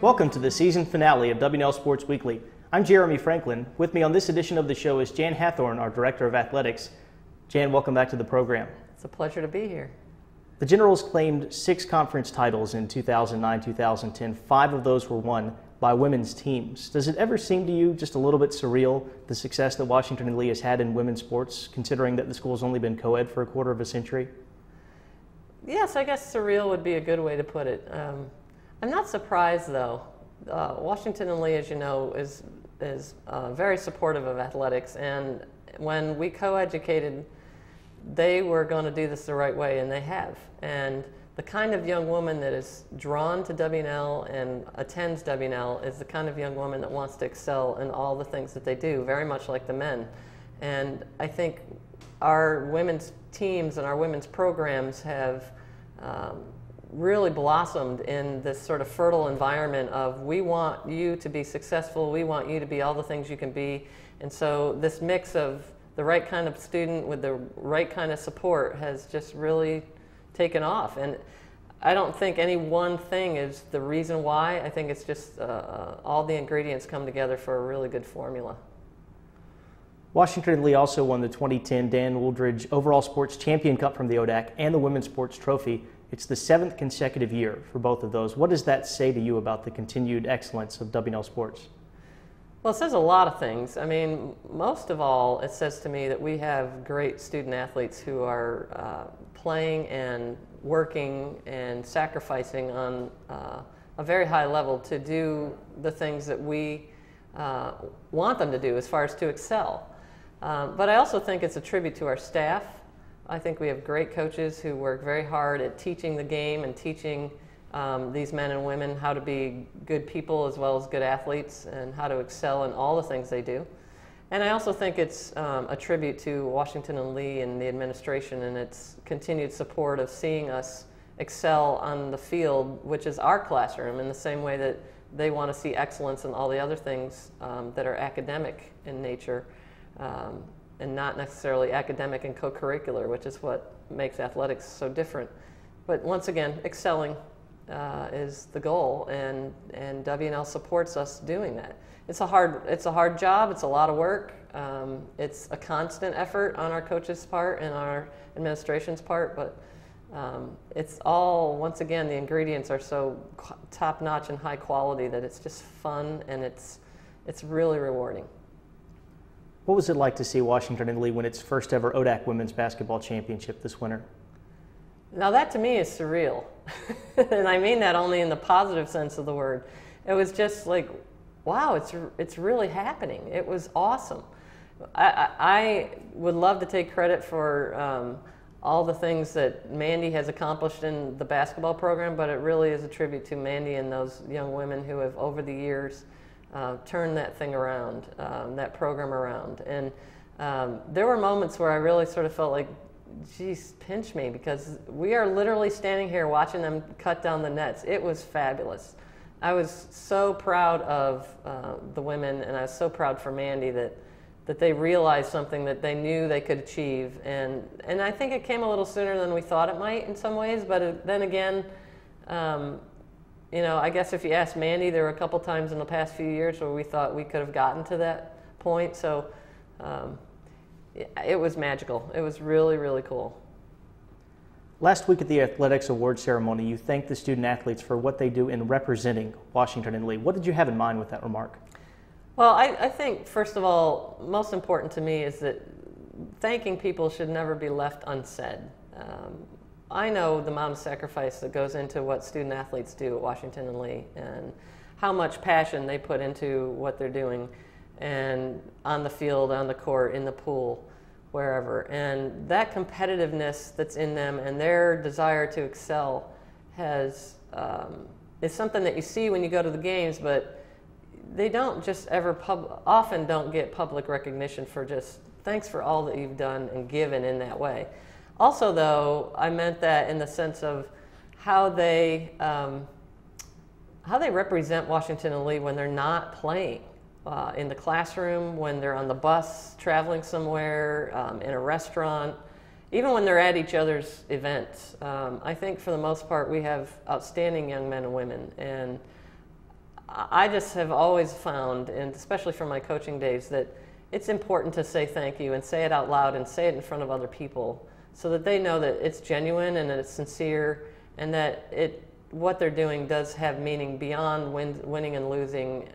Welcome to the season finale of W&L Sports Weekly. I'm Jeremy Franklin. With me on this edition of the show is Jan Hathorn, our Director of Athletics. Jan, welcome back to the program. It's a pleasure to be here. The Generals claimed 6 conference titles in 2009-2010. 5 of those were won by women's teams. Does it ever seem to you just a little bit surreal, the success that Washington and Lee has had in women's sports, considering that the school has only been co-ed for a quarter of a century? Yes, I guess surreal would be a good way to put it. I'm not surprised, though. Washington and Lee, as you know, is very supportive of athletics, and when we co-educated, they were going to do this the right way, and they have. And the kind of young woman that is drawn to W&L and attends W&L is the kind of young woman that wants to excel in all the things that they do, very much like the men. And I think our women's teams and our women's programs have really blossomed in this sort of fertile environment of, we want you to be successful, we want you to be all the things you can be. And so this mix of the right kind of student with the right kind of support has just really taken off. And I don't think any one thing is the reason why. I think it's just all the ingredients come together for a really good formula. Washington and Lee also won the 2010 Dan Wooldridge Overall Sports Champion Cup from the ODAC and the Women's Sports Trophy. It's the 7th consecutive year for both of those. What does that say to you about the continued excellence of W&L Sports? Well, it says a lot of things. I mean, most of all, it says to me that we have great student athletes who are playing and working and sacrificing on a very high level to do the things that we want them to do as far as to excel. But I also think it's a tribute to our staff. I think we have great coaches who work very hard at teaching the game and teaching these men and women how to be good people as well as good athletes and how to excel in all the things they do. And I also think it's a tribute to Washington and Lee and the administration and its continued support of seeing us excel on the field, which is our classroom, in the same way that they want to see excellence in all the other things that are academic in nature. And not necessarily academic and co-curricular, which is what makes athletics so different. But once again, excelling is the goal, and W&L supports us doing that. It's a hard job. It's a lot of work. It's a constant effort on our coaches' part and our administration's part, but it's all, once again, the ingredients are so top-notch and high quality that it's just fun and it's really rewarding. What was it like to see Washington and Lee win its first ever ODAC Women's Basketball Championship this winter? Now that to me is surreal. And I mean that only in the positive sense of the word. It was just like, wow, it's really happening. It was awesome. I would love to take credit for all the things that Mandy has accomplished in the basketball program, but it really is a tribute to Mandy and those young women who have over the years turn that thing around, that program around. And there were moments where I really sort of felt like, geez, pinch me, because we are literally standing here watching them cut down the nets. It was fabulous. I was so proud of the women, and I was so proud for Mandy that they realized something that they knew they could achieve. And I think it came a little sooner than we thought it might in some ways, but then again, you know, I guess if you ask Mandy, there were a couple times in the past few years where we thought we could have gotten to that point. So it was magical. It was really, really cool. Last week at the Athletics Awards ceremony, you thanked the student athletes for what they do in representing Washington and Lee. What did you have in mind with that remark? Well, I think, first of all, most important to me is that thanking people should never be left unsaid. I know the amount of sacrifice that goes into what student athletes do at Washington and Lee and how much passion they put into what they're doing, and on the field, on the court, in the pool, wherever. And that competitiveness that's in them and their desire to excel is something that you see when you go to the games, but they don't just ever often don't get public recognition for just thanks for all that you've done and given in that way. Also, though, I meant that in the sense of how they represent Washington and Lee when they're not playing. in the classroom, when they're on the bus, traveling somewhere, in a restaurant, even when they're at each other's events. I think for the most part we have outstanding young men and women, and I just have always found, and especially from my coaching days, that it's important to say thank you and say it out loud and say it in front of other people so that they know that it's genuine and that it's sincere and that what they're doing does have meaning beyond winning and losing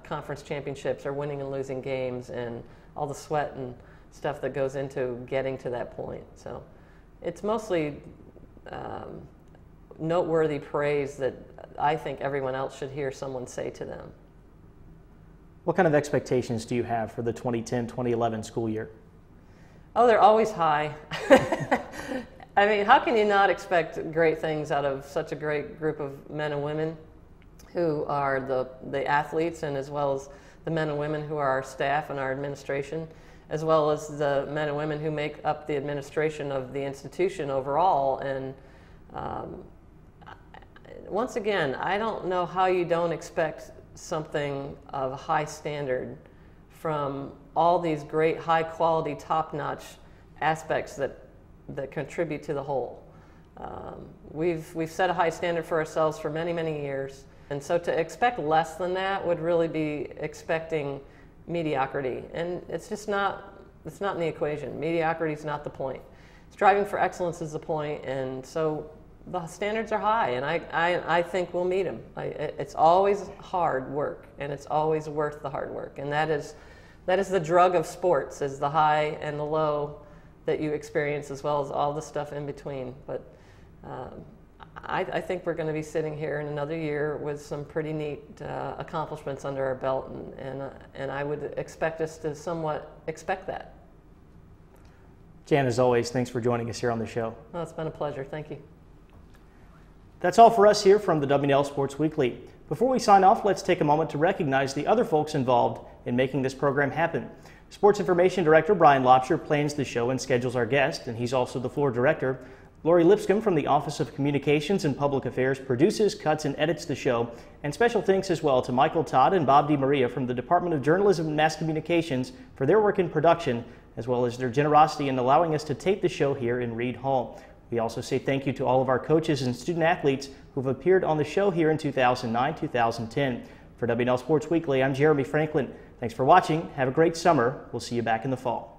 conference championships or winning and losing games and all the sweat and stuff that goes into getting to that point. So it's mostly noteworthy praise that I think everyone else should hear someone say to them. What kind of expectations do you have for the 2010-2011 school year? Oh, they're always high. I mean, how can you not expect great things out of such a great group of men and women who are the athletes, and as well as the men and women who are our staff and our administration, as well as the men and women who make up the administration of the institution overall. And once again, I don't know how you don't expect something of a high standard from all these great, high quality, top-notch aspects that contribute to the whole. We've set a high standard for ourselves for many, many years, and so to expect less than that would really be expecting mediocrity, and it's just not. It's not in the equation. Mediocrity is not the point. Striving for excellence is the point, and so the standards are high, and I think we'll meet them. It's always hard work, and it's always worth the hard work, and that is the drug of sports, is the high and the low that you experience, as well as all the stuff in between. But I think we're going to be sitting here in another year with some pretty neat accomplishments under our belt, and I would expect us to somewhat expect that. Jan, as always, thanks for joining us here on the show. Well, it's been a pleasure. Thank you. That's all for us here from the W&L Sports Weekly. Before we sign off, let's take a moment to recognize the other folks involved in making this program happen. Sports Information Director Brian Lobsher plans the show and schedules our guest, and he's also the floor director. Lori Lipscomb from the Office of Communications and Public Affairs produces, cuts, and edits the show. And special thanks as well to Michael Todd and Bob DiMaria from the Department of Journalism and Mass Communications for their work in production, as well as their generosity in allowing us to tape the show here in Reed Hall. We also say thank you to all of our coaches and student athletes who have appeared on the show here in 2009-2010. For W&L Sports Weekly, I'm Jeremy Franklin. Thanks for watching. Have a great summer. We'll see you back in the fall.